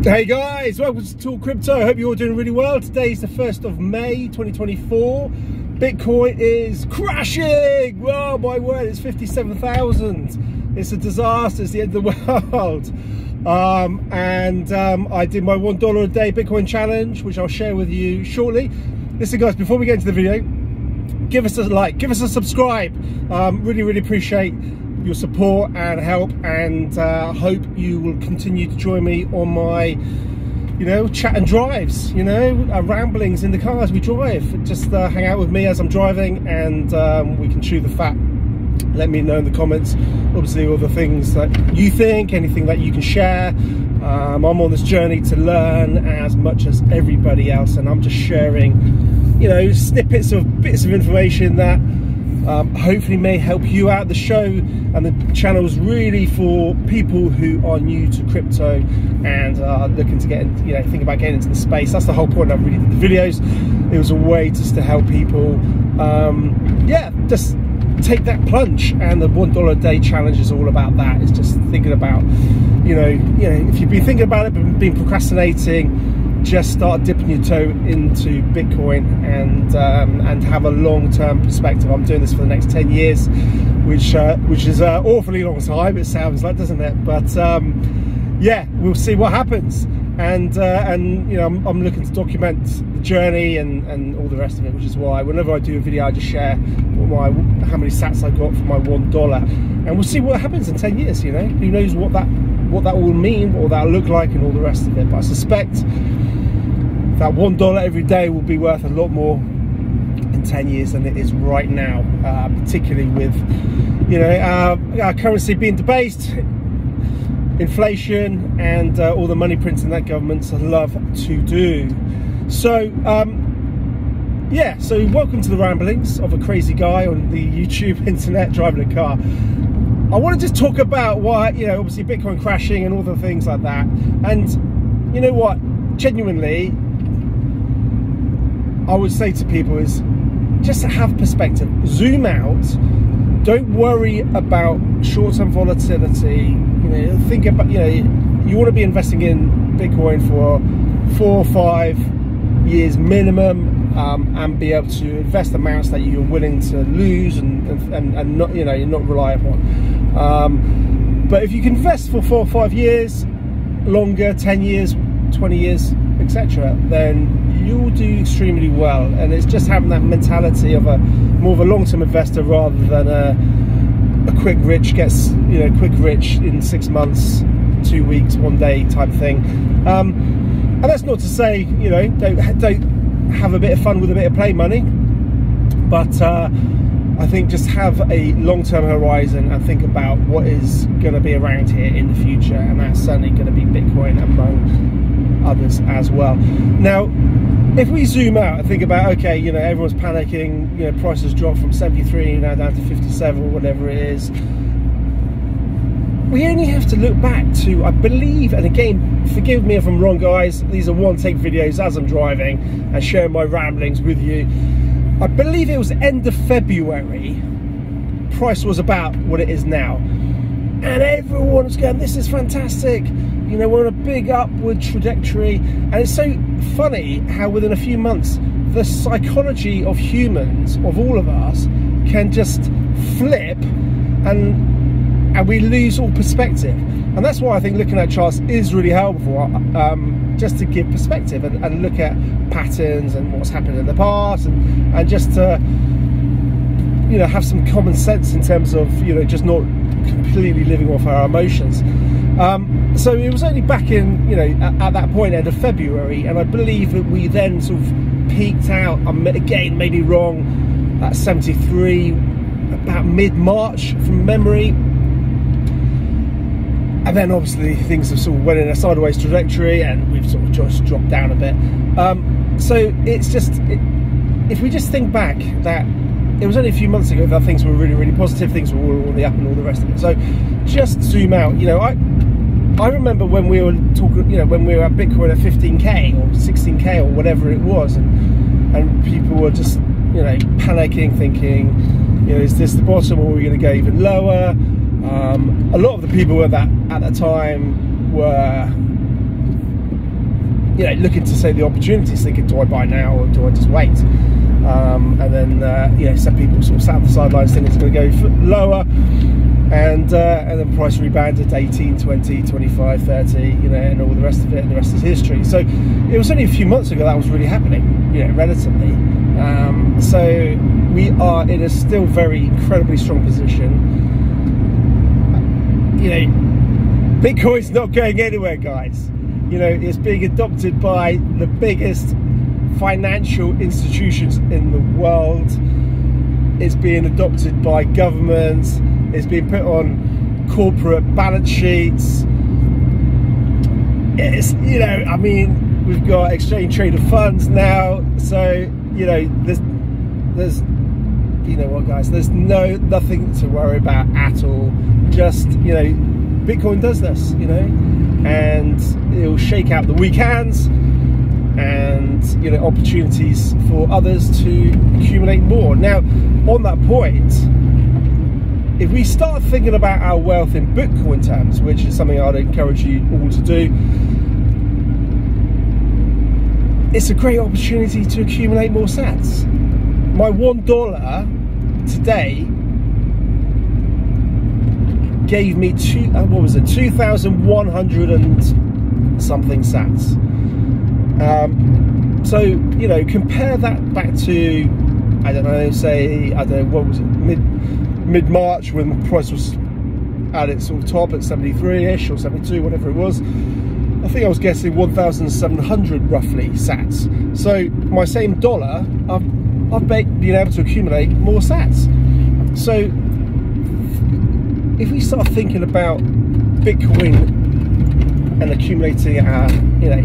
Hey guys, welcome to TalkCrypto. I hope you're all doing really well. Today is the 1st of May 2024. Bitcoin is crashing. Oh my word, it's 57,000. It's a disaster. It's the end of the world. I did my $1 a day Bitcoin challenge, which I'll share with you shortly. Listen guys, before we get into the video, give us a like, give us a subscribe. Really appreciate your support and help, and hope you will continue to join me on my chat and drives, ramblings in the car as we drive. Just hang out with me as I'm driving, and we can chew the fat. Let me know in the comments, obviously, all the things that you think, anything that you can share. I'm on this journey to learn as much as everybody else, and I'm just sharing snippets of bits of information that hopefully may help you out. The show and the channel is really for people who are new to crypto and are looking to get think about getting into the space. That's the whole point. I really did the videos. It was a way just to help people just take that plunge, and the $1 a day challenge is all about that. It's just thinking about if you've been thinking about it but been procrastinating, just start dipping your toe into Bitcoin and have a long-term perspective. I'm doing this for the next 10 years, which is an awfully long time, it sounds like, doesn't it? But yeah, we'll see what happens. And I'm looking to document the journey and all the rest of it, which is why whenever I do a video, I just share how many sats I got for my $1, and we'll see what happens in 10 years. Who knows what that will mean, what that will look like, and all the rest of it. But I suspect that $1 every day will be worth a lot more in 10 years than it is right now, particularly with our currency being debased, inflation, and all the money printing that governments love to do. So so welcome to the ramblings of a crazy guy on the YouTube internet driving a car. I want to just talk about why, obviously Bitcoin crashing and all the things like that. And you know what, genuinely, I would say to people is just to have perspective, zoom out, don't worry about short-term volatility. Think about, you want to be investing in Bitcoin for 4 or 5 years minimum, and be able to invest amounts that you're willing to lose and not, you're not rely upon. But if you can invest for 4 or 5 years, longer, 10 years, 20 years, etc., then you'll do extremely well. And it's just having that mentality of more of a long-term investor rather than a quick rich gets quick rich in 6 months, 2 weeks, 1 day type thing. And that's not to say don't have a bit of fun with a bit of play money, but I think just have a long-term horizon and think about what is going to be around here in the future, and that's certainly going to be Bitcoin among others as well. Now, if we zoom out and think about, okay, everyone's panicking, prices dropped from 73 now down to 57 or whatever it is. We only have to look back to, I believe, and again, forgive me if I'm wrong guys, these are one-take videos as I'm driving and sharing my ramblings with you. I believe it was end of February, price was about what it is now. And everyone was going, this is fantastic, we're on a big upward trajectory. And it's so funny how within a few months, the psychology of humans, of all of us, can just flip and we lose all perspective. And that's why I think looking at charts is really helpful, just to give perspective and look at patterns and what's happened in the past, and just to have some common sense in terms of just not completely living off our emotions. So it was only back in at that point, end of February, and I believe that we then sort of peaked out, again maybe wrong, at 73 about mid-March from memory. And then obviously things have sort of went in a sideways trajectory, and we've sort of just dropped down a bit. So it's just, if we just think back that it was only a few months ago that things were really positive, things were all on the up and all the rest of it. So just zoom out. I remember when we were talking, when we were at Bitcoin at 15k or 16k or whatever it was, and people were just panicking, thinking, is this the bottom, or are we going to go even lower? A lot of the people at that time were you know, looking to say the opportunities, thinking, do I buy now or do I just wait? And then you know, some people sort of sat on the sidelines thinking it's going to go lower, and then price rebounded 18, 20, 25, 30, you know, and all the rest of it, and the rest is history. So it was only a few months ago that was really happening, you know, relatively. So we are in a still very incredibly strong position. You know, Bitcoin's not going anywhere, guys. You know, it's being adopted by the biggest financial institutions in the world. It's being adopted by governments. It's being put on corporate balance sheets. It's, you know, I mean, we've got exchange traded funds now. So, you know, there's you know what, guys, there's nothing to worry about at all. Just, you know, Bitcoin does this, you know, and it'll shake out the weak hands, and, you know, opportunities for others to accumulate more. Now, on that point, if we start thinking about our wealth in Bitcoin terms, which is something I'd encourage you all to do, it's a great opportunity to accumulate more sats. My $1 today gave me 2,100 and something sats. So, you know, compare that back to, I don't know, say, I don't know, what was it, mid-March, when the price was at its sort of top at 73-ish or 72, whatever it was. I think I was guessing 1,700 roughly sats. So my same dollar, I've been able to accumulate more sats. So if we start thinking about Bitcoin and accumulating our, you know,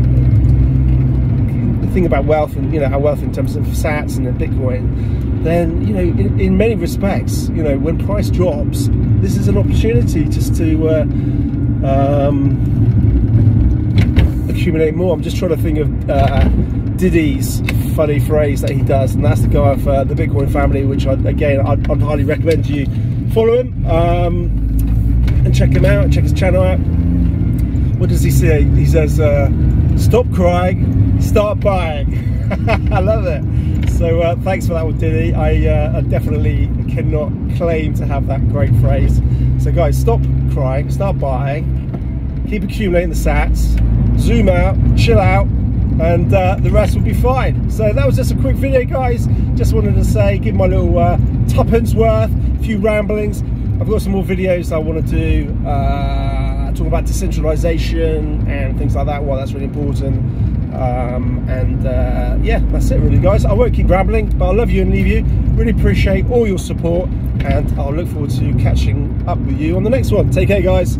think about wealth, and, you know, our wealth in terms of sats and then Bitcoin, then, you know, in many respects, you know, when price drops, this is an opportunity just to accumulate more. I'm just trying to think of Diddy's funny phrase that he does, and that's the guy of the Bitcoin family, which I'd highly recommend you follow him and check him out, check his channel out. What does he say? He says, stop crying, start buying. I love it. So thanks for that one, Diddy. I definitely cannot claim to have that great phrase. So guys, stop crying, start buying, keep accumulating the sats, zoom out, chill out, and the rest will be fine. So that was just a quick video, guys. Just wanted to say, give my little tuppence worth, a few ramblings. I've got some more videos I want to do, talk about decentralization and things like that. Well, that's really important. Yeah, that's it really, guys. I won't keep rambling, but I love you and leave you. Really appreciate all your support, and I'll look forward to catching up with you on the next one. Take care, guys.